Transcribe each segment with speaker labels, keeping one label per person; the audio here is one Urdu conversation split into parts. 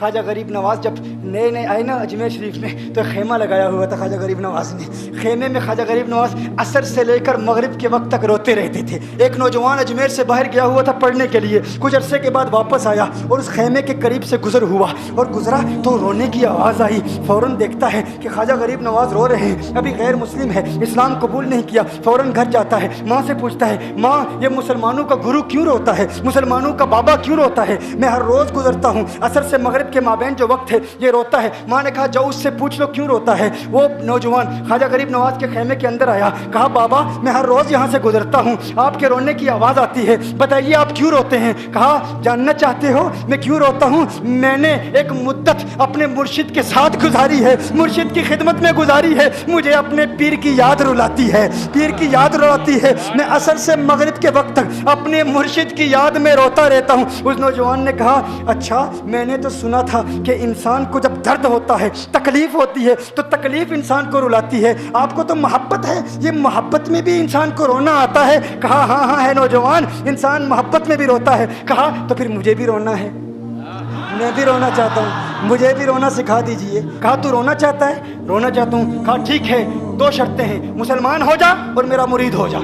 Speaker 1: خواجہ غریب نواز جب نئے نئے آئے نا اجمیر شریف میں تو خیمہ لگایا ہوا تھا خواجہ غریب نواز نے. خیمے میں خواجہ غریب نواز عصر سے لے کر مغرب کے وقت تک روتے رہتے تھے. ایک نوجوان اجمیر سے باہر گیا ہوا تھا پڑھنے کے لیے, کچھ عرصے کے بعد واپس آیا اور اس خیمے کے قریب سے گزر ہوا اور گزرا تو رونے کی آواز آئی. فوراً دیکھتا ہے کہ خواجہ غریب نواز رو رہے ہیں, ابھی غیر مسلم ہے, اسلام قبول نہیں کیا. فوراً گھر جاتا ہے, ماں سے پوچھتا ہے, ماں یہ مسلمانوں کا گرو کیوں روتا ہے, مسلمانوں کا بابا کیوں روتا ہے؟ میں ہر روز گزرتا ہوں, عصر سے مغرب کے مابین جو وقت ہے یہ روتا ہے. ماں نے کہا جاؤ اس سے پوچھ لو کیوں روتا ہے. وہ نوجوان خواجہ غریب نواز کے خیمے کے اندر آیا, کہا بابا میں ہر روز یہاں سے گزرتا ہوں, آپ کے رونے کی آواز آتی ہے, بتائیے آپ کیوں روتے ہیں؟ کہا جاننا چاہتے ہو میں کیوں روتا ہوں؟ میں نے ایک مدت اپنے مرشد کے ساتھ گزاری ہے, مرشد کی خدمت میں گزاری ہے, مجھے اپنے پیر کی یاد رلاتی ہے, پیر کی یاد رلاتی ہے. میں عصر سے مغرب کے وقت تک اپنے مرشد کی یاد میں روتا رہتا ہوں. اس نوجوان نے کہا اچھا میں نے تو سنا تھا کہ انسان کو جب درد ہوتا ہے, تکلیف ہوتی ہے تو تکلیف انسان کو رلاتی ہے, آپ کو تو محبت ہے, یہ محبت میں بھی انسان کو رونا آتا ہے؟ کہا ہاں ہاں ہے نوجوان, انسان محبت میں بھی روتا ہے. کہا تو پھر مجھے بھی رونا ہے, میں بھی رونا چاہتا ہوں, مجھے بھی رونا سکھا دیجئے. کہا تو رونا چاہتا ہے؟ رونا چاہتا ہوں. کہا ٹھیک ہے, دو شرطیں ہیں, مسلمان ہو جا اور میرا مرید ہو جا.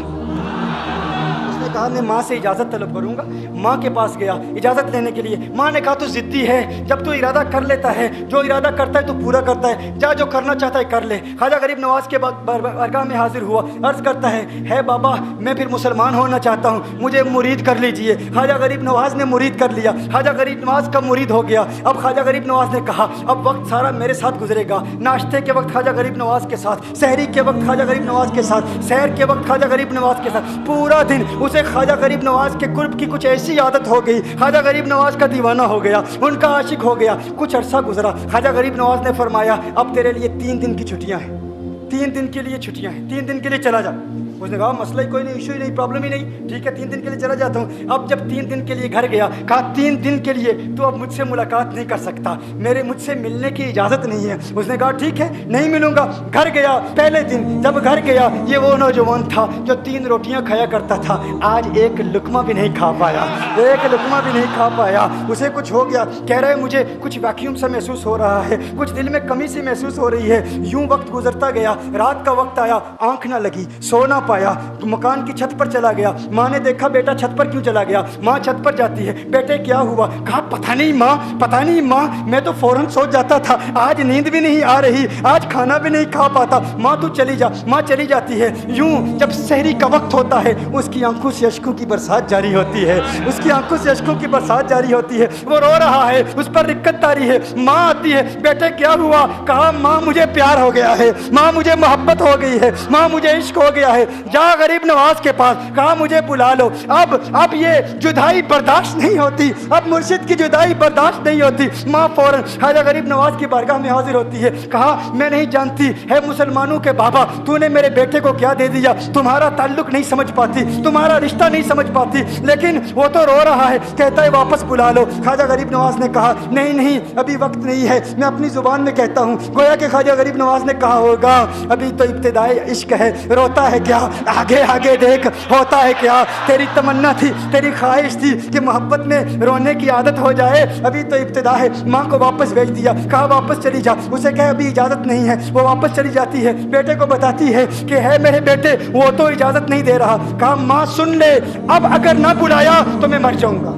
Speaker 1: کہا میں ماں سے اجازت طلب کروں گا. ماں کے پاس گیا اجازت لینے کے لیے. ماں نے کہا تو ضدی ہے, جب تو ارادہ کر لیتا ہے, جو ارادہ کرتا ہے تو پورا کرتا ہے, جا جو کرنا چاہتا ہے کر لے. خواجہ غریب نواز کے بارگاہ میں حاضر ہوا, عرض کرتا ہے بابا میں پھر مسلمان ہونا چاہتا ہوں, مجھے مرید کر لیجئے. خواجہ غریب نواز نے مرید کر لیا, خواجہ غریب نواز کا مرید ہو گیا. اب خواجہ غریب نواز نے کہا اب وقت سارا میرے ساتھ گزرے گا, ناشتے کے وقت خواجہ غریب نواز کے ساتھ, سحری کے وقت خواجہ غریب نواز کے ساتھ, سحر کے وقت خواجہ غریب نواز کے ساتھ, پورا دن اسے خواجہ غریب نواز کے قرب کی کچھ ایسی عادت ہو گئی, خواجہ غریب نواز کا دیوانہ ہو گیا, ان کا عاشق ہو گیا. کچھ عرصہ گزرا, خواجہ غریب نواز نے فرمایا اب تیرے لیے 3 دن کی چھٹیاں ہیں, 3 دن کے لیے چھٹیاں ہیں, 3 دن کے لیے چلا جا. اس نے کہا مسئلہ ہی کوئی نہیں, ایشو ہی نہیں, پرابلم ہی نہیں, ٹھیک ہے 3 دن کے لیے چلا جاتا ہوں. اب جب 3 دن کے لیے گھر گیا, کہا 3 دن کے لیے تو اب مجھ سے ملاقات نہیں کر سکتا, مجھ سے ملنے کی اجازت نہیں ہے. اس نے کہا ٹھیک ہے نہیں ملوں گا. گھر گیا, پہلے دن جب گھر گیا یہ وہ نوجوان تھا جو 3 روٹیاں کھایا کرتا تھا, آج ایک لقمہ بھی نہیں کھا پایا, ایک لقمہ بھی نہیں کھا پایا. اسے کچھ ہو گیا, کہہ رہے مجھے کچھ ویکیوم سا محسوس ہو رہا ہے, کچھ دل میں کمی سی محسوس ہو رہی ہے. یوں وقت گزرتا گیا, رات کا وقت آیا, آنکھ نہ لگی, سو نہ پایا, مکان کی چھت پر چلا گیا. ماں نے دیکھا بیٹا چھت پر کیوں چلا گیا؟ ماں چھت پر جاتی ہے, بیٹے کیا ہوا؟ کہا پتہ نہیں ماں, پتہ نہیں ماں, میں تو فوراً سو جاتا تھا, آج نیند بھی نہیں آ رہی, آج کھانا بھی نہیں کھا پاتا. ماں تو چلی جا. ماں چلی جاتی ہے. یوں جب سحری کا وقت ہوتا ہے اس کی آنکھوں سے اشکوں کی برسات جاری ہوتی ہے, اس کی آنکھوں سے اشکوں کی برسات جاری ہوتی ہے. وہ رو رہا ہے, اس پر رکت تاری ہے. ماں آتی ہے, بیٹے کیا ہوا؟ کہا ماں مجھے پیار ہو گیا ہے, ماں مجھے محبت ہو گئی ہے, ماں مجھے عشق ہو گیا ہے. جا غریب نواز کے پاس, کہا مجھے بلا لو. اب یہ جدائی برداشت نہیں ہوتی, اب مرشد کی جدائی برداشت نہیں ہوتی. ماں فوراً خواجہ غریب نواز کی بارگاہ میں حاضر ہوتی ہے. کہا میں نہیں جانتی ہے مسلمانوں کے بابا, تو نے میرے بیٹے کو کیا دے دیا, تمہارا تعلق نہیں سمجھ پاتی, تمہارا رشتہ نہیں سمجھ پاتی, لیکن وہ تو رو رہا ہے, کہتا ہے واپس بلا لو. خواجہ غریب نواز نے کہا نہیں نہیں ابھی وقت نہیں ہے, میں اپنی زبان میں کہتا ہوں. گویا کہ خواجہ غریب نواز نے کہا ہوگا ابھی تو ابتدائی عشق ہے, روتا ہے کیا, آگے آگے دیکھ ہوتا ہے کیا. تیری تمنا تھی, تیری خواہش تھی کہ محبت میں رونے کی عادت ہو جائے, ابھی تو ابتدا ہے. ماں کو واپس بھیج دیا, کہا واپس چلی جا. اسے کہا ابھی اجازت نہیں ہے, وہ واپس چلی جاتی ہے. بیٹے کو بتاتی ہے کہ ہے میرے بیٹے, وہ تو اجازت نہیں دے رہا. کہا ماں سن لے, اب اگر نہ بلایا تو میں مر جاؤں گا,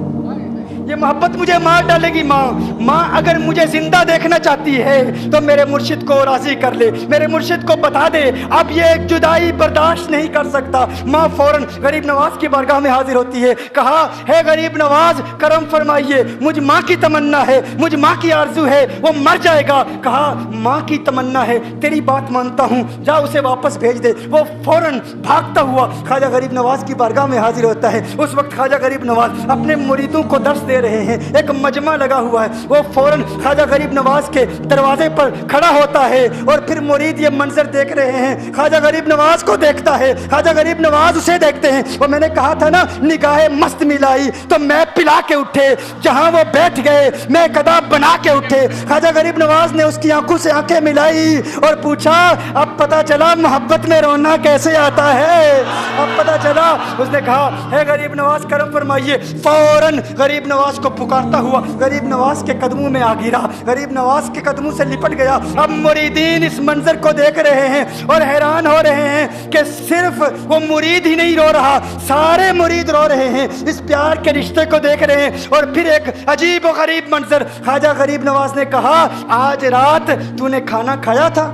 Speaker 1: یہ محبت مجھے مار ڈالے گی. ماں اگر مجھے زندہ دیکھنا چاہتی ہے تو میرے مرشد کو راضی کر لے, میرے مرشد کو بتا دے اب یہ جدائی برداشت نہیں کر سکتا. ماں فوراً غریب نواز کی بارگاہ میں حاضر ہوتی ہے. کہا ہے غریب نواز کرم فرمائیے, مجھ ماں کی تمنا ہے, مجھ ماں کی آرزو ہے, وہ مر جائے گا. کہا ماں کی تمنا ہے, تیری بات مانتا ہوں, جا اسے واپس بھیج دے. وہ فوراً بھاگتا ہوا خواجہ غریب نواز کی بارگاہ میں حاضر ہوتا ہے. اس وقت خواجہ غریب نواز اپنے مریدوں کو درس دے رہے ہیں, ایک مجمع لگا ہوا ہے. وہ فوراً خواجہ غریب نواز کے دروازے پر کھڑا ہوتا ہے اور پھر مرید یہ منظر دیکھ رہے ہیں. خواجہ غریب نواز کو دیکھتا ہے, خواجہ غریب نواز اسے دیکھتے ہیں. وہ میں نے کہا تھا نا نگاہ مست ملائی تو میں پلا کے اٹھے, جہاں وہ بیٹھ گئے میں قدا بنا کے اٹھے. خواجہ غریب نواز نے اس کی آنکھوں سے آنکھیں ملائی اور پوچھا اب پتا چلا محبت میں رونا کیسے آتا ہے, اب پتا چلا. اس نے کہا ہے غریب نواز کرم فرمائیے. فوراً غریب نواز نواز کو پکارتا ہوا غریب نواز کے قدموں میں آ گرا، غریب نواز کے قدموں سے لپٹ گیا۔ اب مریدین اس منظر کو دیکھ رہے ہیں اور حیران ہو رہے ہیں کہ صرف وہ مرید ہی نہیں رو رہا، سارے مرید رو رہے ہیں، اس پیار کے رشتے کو دیکھ رہے ہیں۔ اور پھر ایک عجیب و غریب منظر، خواجہ غریب نواز نے کہا آج رات تو نے کھانا کھایا تھا؟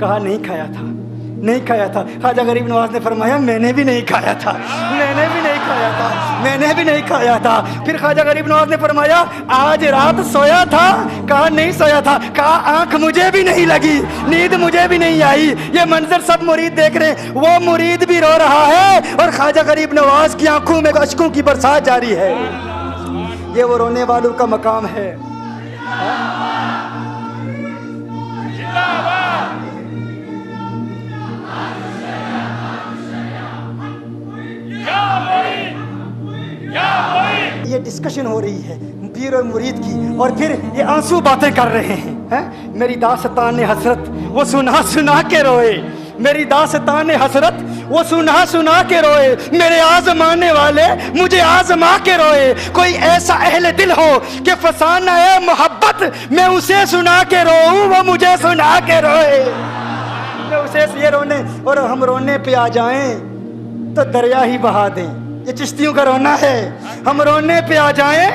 Speaker 1: کہا نہیں کھایا تھا، نہیں کھایا تھا۔ خواجہ غریب نواز نے فرمایا میں نے بھی نہیں کھایا تھا، میں نے بھی نہیں کھایا تھا، میں نے بھی نہیں کھایا تھا۔ پھر خواجہ غریب نواز نے فرمایا آج رات سویا تھا؟ کہا نہیں سویا تھا۔ کہا آنکھ مجھے بھی نہیں لگی، نیند مجھے بھی نہیں آئی۔ یہ منظر سب مرید دیکھ رہے ہیں، وہ مرید بھی رو رہا ہے اور خواجہ غریب نواز کی آنکھوں میں اشکوں کی برسات جاری ہے۔ یہ وہ رونے والوں کا مقام ہے۔ یہ ڈسکشن ہو رہی ہے پیر اور مرید کی، اور پھر یہ آنسو باتیں کر رہے ہیں۔ میری داستان حسرت وہ سنا سنا کے روئے، میری داستان حسرت وہ سنا سنا کے روئے، میرے آزمانے والے مجھے آزما کے روئے۔ کوئی ایسا اہل دل ہو کہ فسانہ ہے محبت میں اسے سنا کے روؤں، وہ مجھے سنا کے روئے۔ میں اسے یہ رونے، اور ہم رونے پہ آ جائیں تو دریا ہی بہا دیں۔ یہ چشتیوں کا رونا ہے، ہم رونے پہ آ جائیں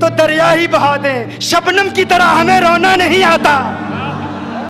Speaker 1: تو دریا ہی بہا دیں۔ شبنم کی طرح ہمیں رونا نہیں آتا۔